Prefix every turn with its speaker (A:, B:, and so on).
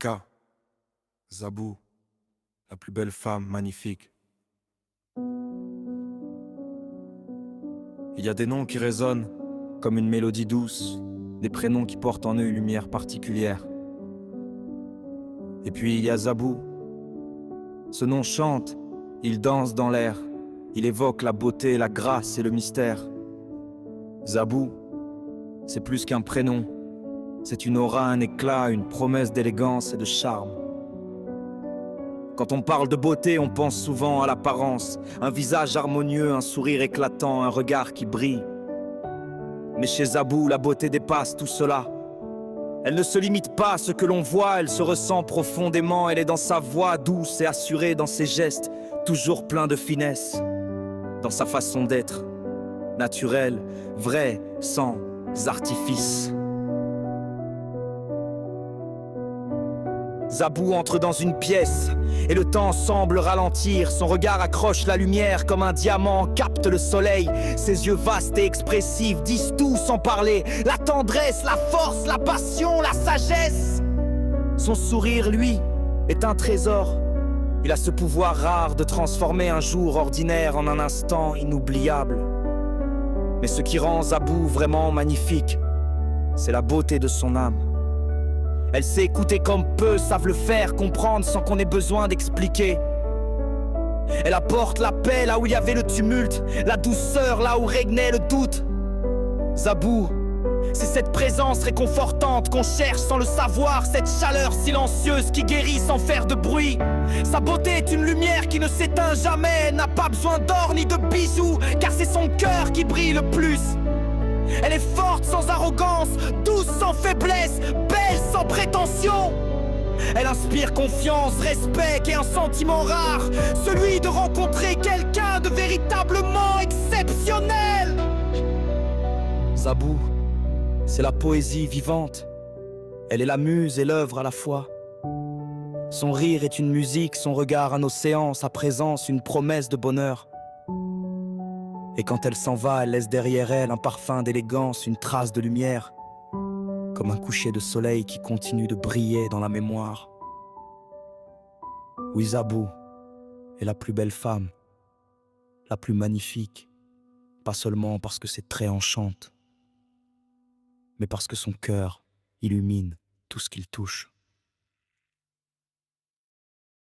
A: Casablanca, Zabou, la plus belle femme, magnifique. Il y a des noms qui résonnent comme une mélodie douce, des prénoms qui portent en eux une lumière particulière. Et puis il y a Zabou. Ce nom chante, il danse dans l'air, il évoque la beauté, la grâce et le mystère. Zabou, c'est plus qu'un prénom, c'est une aura, un éclat, une promesse d'élégance et de charme. Quand on parle de beauté, on pense souvent à l'apparence, un visage harmonieux, un sourire éclatant, un regard qui brille. Mais chez Zabou, la beauté dépasse tout cela. Elle ne se limite pas à ce que l'on voit, elle se ressent profondément, elle est dans sa voix douce et assurée, dans ses gestes, toujours plein de finesse, dans sa façon d'être, naturelle, vraie, sans artifice. Zabou entre dans une pièce, et le temps semble ralentir. Son regard accroche la lumière comme un diamant, capte le soleil. Ses yeux vastes et expressifs disent tout sans parler. La tendresse, la force, la passion, la sagesse. Son sourire, lui, est un trésor. Il a ce pouvoir rare de transformer un jour ordinaire en un instant inoubliable. Mais ce qui rend Zabou vraiment magnifique, c'est la beauté de son âme. Elle sait écouter comme peu savent le faire, comprendre sans qu'on ait besoin d'expliquer. Elle apporte la paix là où il y avait le tumulte, la douceur là où régnait le doute. Zabou, c'est cette présence réconfortante qu'on cherche sans le savoir, cette chaleur silencieuse qui guérit sans faire de bruit. Sa beauté est une lumière qui ne s'éteint jamais, elle n'a pas besoin d'or ni de bijoux, car c'est son cœur qui brille le plus. Elle est forte sans arrogance, douce sans faiblesse, belle sans prétention. Elle inspire confiance, respect et un sentiment rare, celui de rencontrer quelqu'un de véritablement exceptionnel. Zabou, c'est la poésie vivante. Elle est la muse et l'œuvre à la fois. Son rire est une musique, son regard un océan, sa présence une promesse de bonheur. Et quand elle s'en va, elle laisse derrière elle un parfum d'élégance, une trace de lumière, comme un coucher de soleil qui continue de briller dans la mémoire. Oui, Zabou est la plus belle femme, la plus magnifique, pas seulement parce que ses traits enchantent, mais parce que son cœur illumine tout ce qu'il touche.